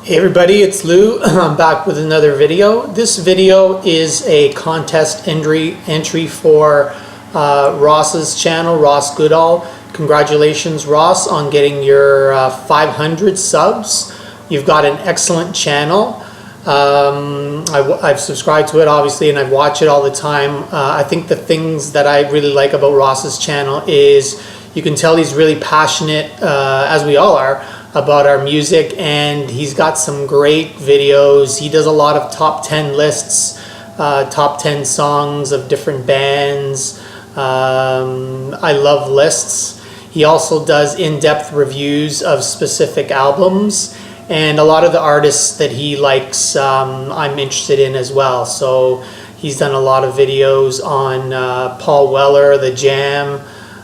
Hey everybody, it's Lou. I'm back with another video. This video is a contest entry for Ross's channel, Ross Goodall. Congratulations, Ross, on getting your 500 subs. You've got an excellent channel. I've subscribed to it, obviously, and I watch it all the time. I think the things that I really like about Ross's channel is you can tell he's really passionate, as we all are, about our music, and he's got some great videos. He does a lot of top 10 lists, top 10 songs of different bands. I love lists. He also does in-depth reviews of specific albums, and a lot of the artists that he likes I'm interested in as well. So he's done a lot of videos on Paul Weller, The Jam,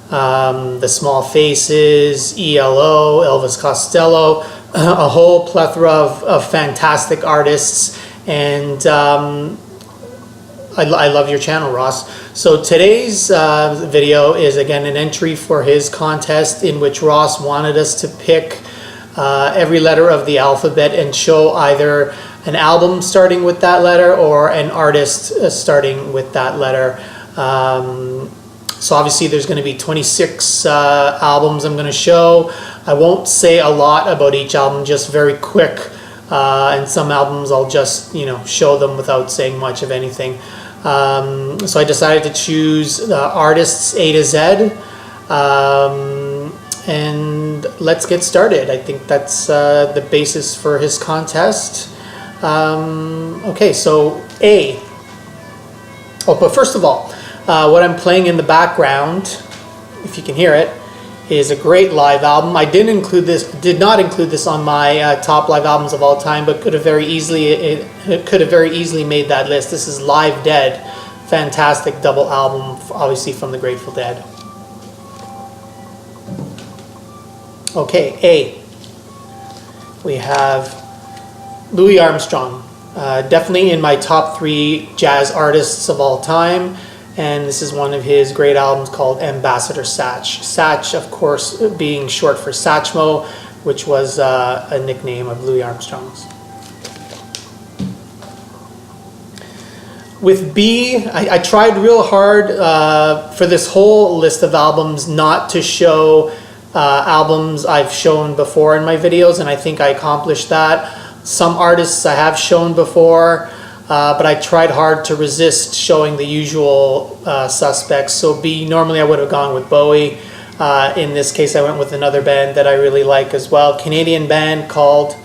The Small Faces, ELO, Elvis Costello, a whole plethora of fantastic artists, and I love your channel, Ross. So today's video is again an entry for his contest, in which Ross wanted us to pick every letter of the alphabet and show either an album starting with that letter or an artist starting with that letter. So obviously there's going to be 26 albums I'm going to show. I won't say a lot about each album, just very quick. And some albums I'll just, show them without saying much of anything. So I decided to choose artists A to Z. And let's get started. I think that's the basis for his contest. Okay, so A. Oh, but first of all, what I'm playing in the background, if you can hear it, is a great live album. I did not include this on my top live albums of all time, but could have very easily made that list. This is Live Dead, fantastic double album, obviously from the Grateful Dead. Okay, A. We have Louis Armstrong, definitely in my top 3 jazz artists of all time. And this is one of his great albums called Ambassador Satch. Satch, of course, being short for Satchmo, which was a nickname of Louis Armstrong's. With B, I tried real hard for this whole list of albums not to show albums I've shown before in my videos, and I think I accomplished that. Some artists I have shown before, but I tried hard to resist showing the usual suspects. So B, normally I would have gone with Bowie. In this case, I went with another band that I really like as well. Canadian band called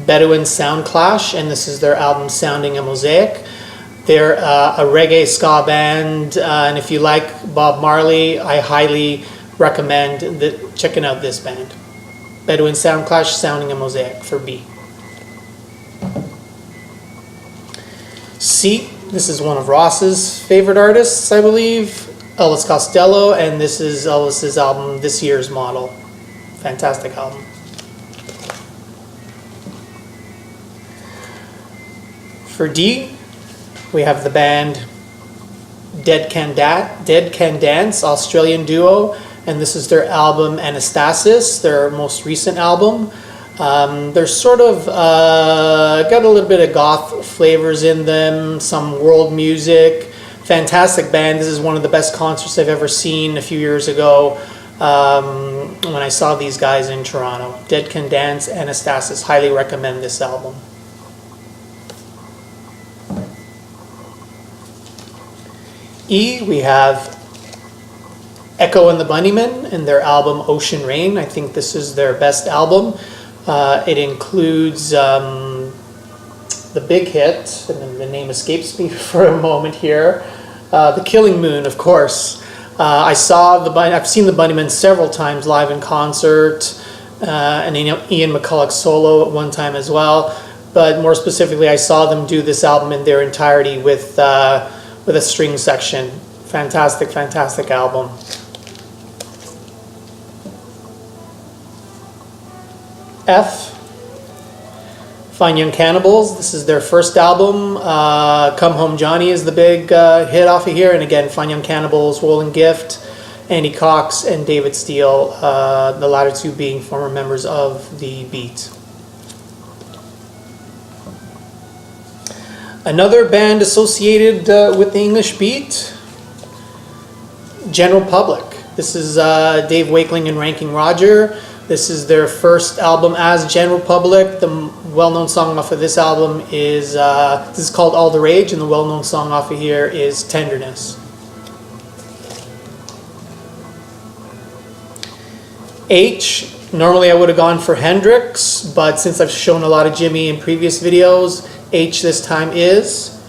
Bedouin Sound Clash, and this is their album Sounding a Mosaic. They're a reggae ska band, and if you like Bob Marley, I highly recommend checking out this band. Bedouin Sound Clash, Sounding a Mosaic for B. C, this is one of Ross's favorite artists, I believe, Elvis Costello, and this is Elvis's album, This Year's Model. Fantastic album. For D, we have the band Dead Can Dance, Australian duo, and this is their album Anastasis, their most recent album. They're sort of got a little bit of goth flavors in them, some world music. Fantastic band. This is one of the best concerts I've ever seen a few years ago when I saw these guys in Toronto. Dead Can Dance, Anastasis. Highly recommend this album. E, we have Echo and the Bunnymen and their album Ocean Rain. I think this is their best album. It includes the big hit, and the name escapes me for a moment here, The Killing Moon, of course. I've seen the Bunnymen several times live in concert, and Ian McCulloch's solo at one time as well. But more specifically, I saw them do this album in their entirety with a string section. Fantastic, fantastic album. F, Fine Young Cannibals. This is their first album. Come Home Johnny is the big hit off of here. And again, Fine Young Cannibals, Roland Gift, Andy Cox, and David Steele, the latter two being former members of The Beat. Another band associated with the English beat, General Public. This is Dave Wakeling and Ranking Roger. This is their first album as General Public. The well-known song off of this album is, this is called All the Rage, and the well-known song off of here is Tenderness. H, normally I would have gone for Hendrix, but since I've shown a lot of Jimmy in previous videos, H this time is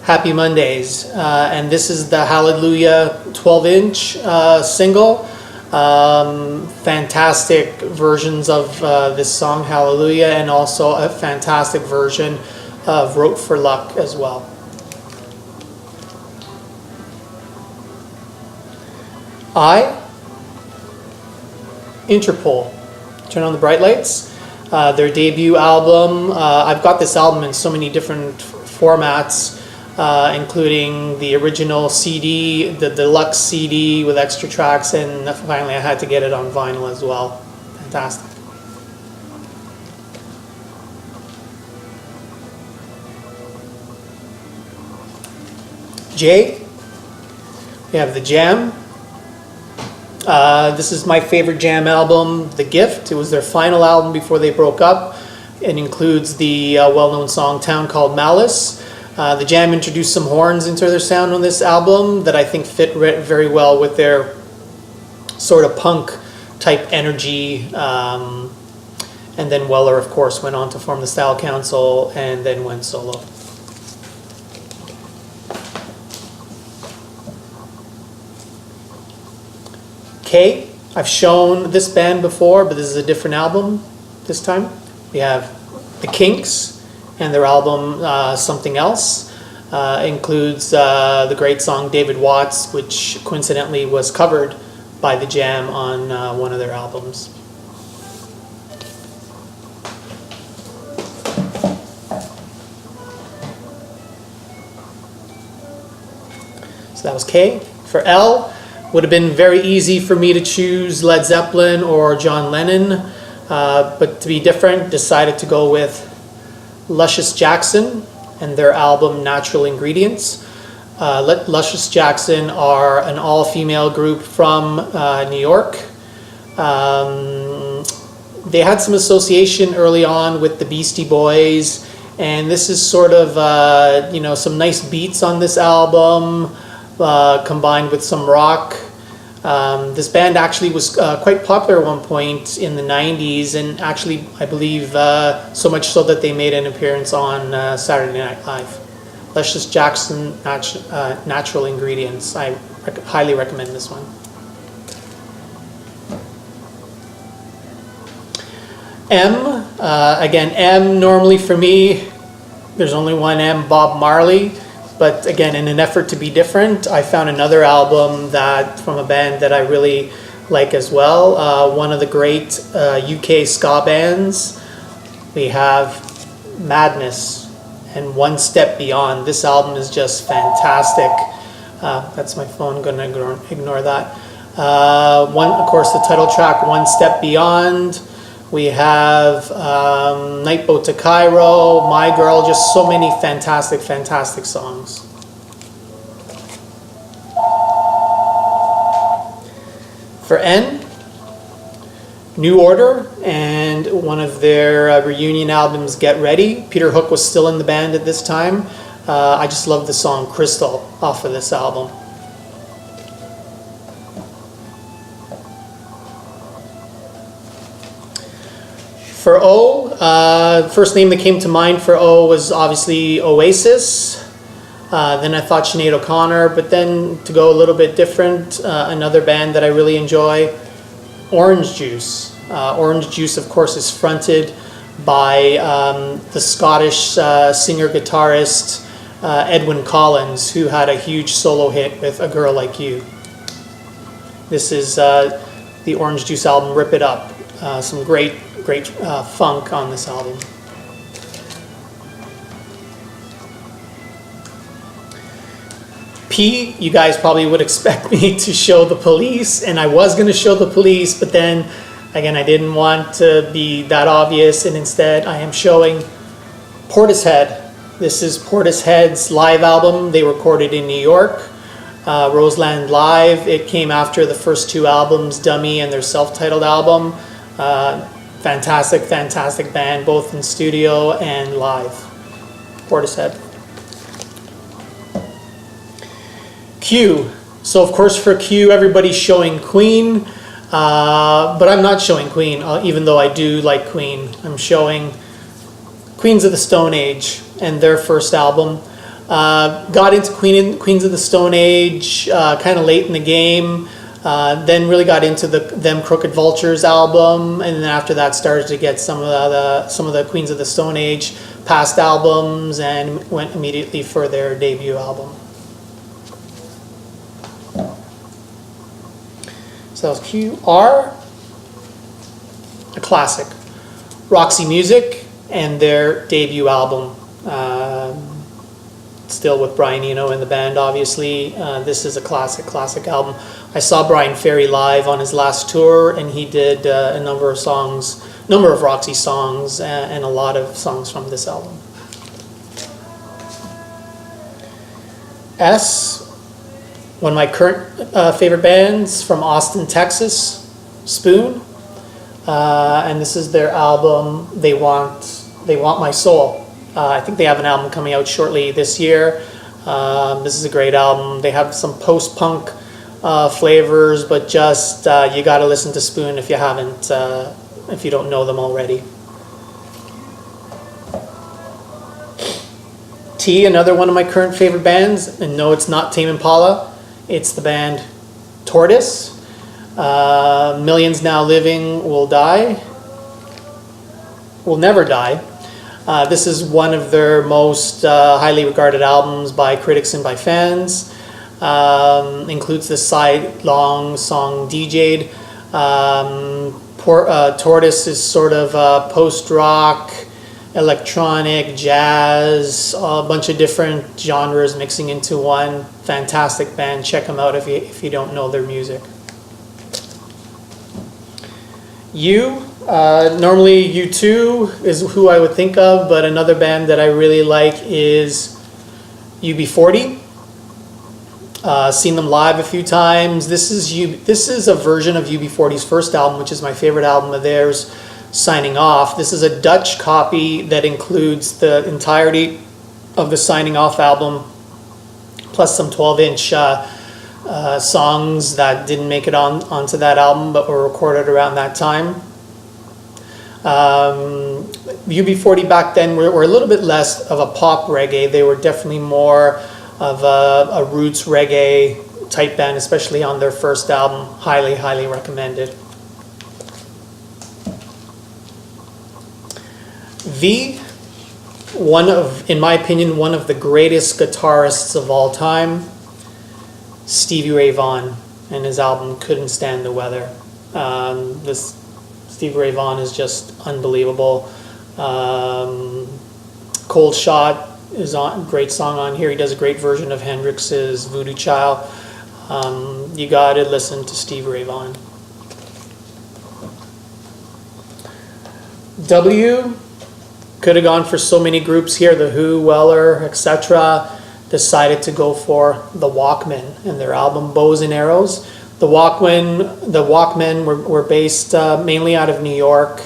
Happy Mondays. And this is the Hallelujah 12-inch single. Fantastic versions of this song, Hallelujah, and also a fantastic version of Wrote for Luck as well. I, Interpol. Turn on the bright lights. Their debut album. I've got this album in so many different formats, including the original CD, the deluxe CD with extra tracks, and finally I had to get it on vinyl as well. Fantastic. J, we have The Jam. This is my favorite Jam album, The Gift. It was their final album before they broke up. It includes the well-known song Town Called Malice. The Jam introduced some horns into their sound on this album that I think fit very well with their sort of punk type energy. And then Weller, of course, went on to form the Style Council and then went solo. K, I've shown this band before, but this is a different album this time. We have The Kinks and their album Something Else. Includes the great song David Watts, which coincidentally was covered by The Jam on one of their albums. So that was K. For L, would have been very easy for me to choose Led Zeppelin or John Lennon, but to be different, decided to go with Luscious Jackson and their album Natural Ingredients. Luscious Jackson are an all-female group from New York. They had some association early on with the Beastie Boys, and this is sort of some nice beats on this album, combined with some rock. This band actually was quite popular at one point in the 90s, and actually I believe so much so that they made an appearance on Saturday Night Live. Luscious Jackson, Natural Ingredients. I highly recommend this one. M, again, M normally for me, there's only one M, Bob Marley. But again, in an effort to be different, I found another album from a band that I really like as well. One of the great UK ska bands. We have Madness and One Step Beyond. This album is just fantastic. That's my phone, gonna ignore that. Of course, the title track, One Step Beyond. We have Night Boat to Cairo, My Girl, just so many fantastic, fantastic songs. For N, New Order and one of their reunion albums, Get Ready. Peter Hook was still in the band at this time. I just love the song Crystal off of this album. For O, first name that came to mind for O was obviously Oasis. Then I thought Sinead O'Connor, but then to go a little bit different, another band that I really enjoy, Orange Juice. Orange Juice, of course, is fronted by the Scottish singer-guitarist Edwyn Collins, who had a huge solo hit with A Girl Like You. This is the Orange Juice album, Rip It Up. Some great funk on this album. P, you guys probably would expect me to show The Police, and I was going to show The Police, but then again I didn't want to be that obvious, and instead I am showing Portishead This is Portishead's live album. They recorded in New York, Roseland Live. It came after the first two albums, Dummy and their self-titled album. Fantastic, fantastic band, both in studio and live. Portishead. Q. So of course for Q, everybody's showing Queen, but I'm not showing Queen, even though I do like Queen. I'm showing Queens of the Stone Age and their first album. Got into Queens of the Stone Age kind of late in the game. Then really got into them Crooked Vultures album, and then after that started to get some of the Queens of the Stone Age past albums, and went immediately for their debut album. So QR, a classic. Roxy Music and their debut album. Still with Brian Eno in the band, obviously. This is a classic album. I saw Brian Ferry live on his last tour, and he did a number of Roxy songs, and a lot of songs from this album. S, one of my current favorite bands from Austin, Texas, Spoon, and this is their album, They Want My Soul. I think they have an album coming out shortly this year. This is a great album. They have some post-punk flavors, but just you got to listen to Spoon if you haven't, if you don't know them already. T, another one of my current favorite bands, and no, it's not Tame Impala. It's the band Tortoise. Millions Now Living Will Never Die. This is one of their most highly regarded albums by critics and by fans. Includes the side-long song DJ'd. Tortoise is sort of post-rock, electronic, jazz, a bunch of different genres mixing into one. Fantastic band. Check them out if you don't know their music. Normally U2 is who I would think of, but another band that I really like is UB40. Seen them live a few times. This is a version of UB40's first album, which is my favorite album of theirs, Signing Off. This is a Dutch copy that includes the entirety of the Signing Off album, plus some 12-inch songs that didn't make it onto that album, but were recorded around that time. UB40 back then were a little bit less of a pop reggae. They were definitely more of a roots reggae type band, especially on their first album. Highly, highly recommended. V, in my opinion, one of the greatest guitarists of all time, Stevie Ray Vaughan, and his album Couldn't Stand the Weather. Stevie Ray Vaughan is just unbelievable. Cold Shot is a great song on here. He does a great version of Hendrix's Voodoo Child. You gotta listen to Stevie Ray Vaughan. W, could have gone for so many groups here, The Who, Weller, etc. Decided to go for the Walkmen and their album Bows and Arrows. The Walkmen were based mainly out of New York.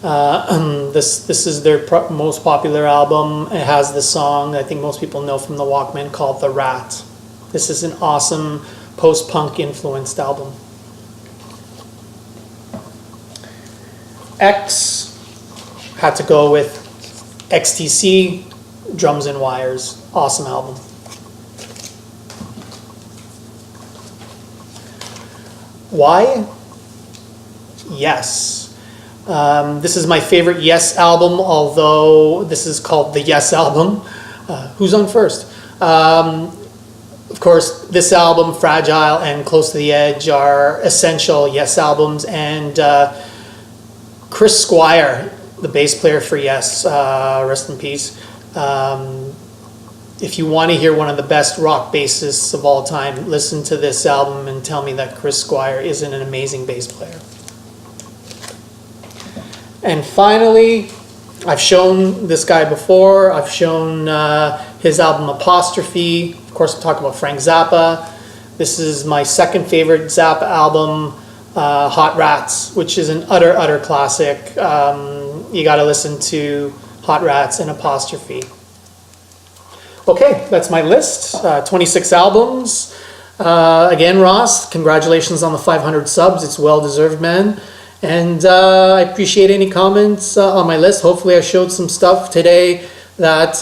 This is their most popular album. It has the song I think most people know from the Walkmen called The Rat. This is an awesome post-punk influenced album. X, had to go with XTC, Drums and Wires. Awesome album. Y, Yes. This is my favorite Yes album, although this is called the Yes album. Who's on first? Of course, this album, Fragile and Close to the Edge, are essential Yes albums, and Chris Squire, the bass player for Yes, rest in peace. If you want to hear one of the best rock bassists of all time, listen to this album and tell me that Chris Squire isn't an amazing bass player. And finally, I've shown this guy before. I've shown his album Apostrophe. Of course, I'm talking about Frank Zappa. This is my second favorite Zappa album, Hot Rats, which is an utter classic. You got to listen to Hot Rats and Apostrophe. Okay, that's my list. 26 albums. Again, Ross, congratulations on the 500 subs. It's well deserved, man. And I appreciate any comments on my list. Hopefully I showed some stuff today that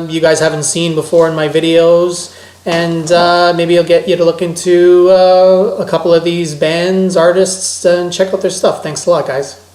you guys haven't seen before in my videos. And maybe I'll get you to look into a couple of these bands, artists, and check out their stuff. Thanks a lot, guys.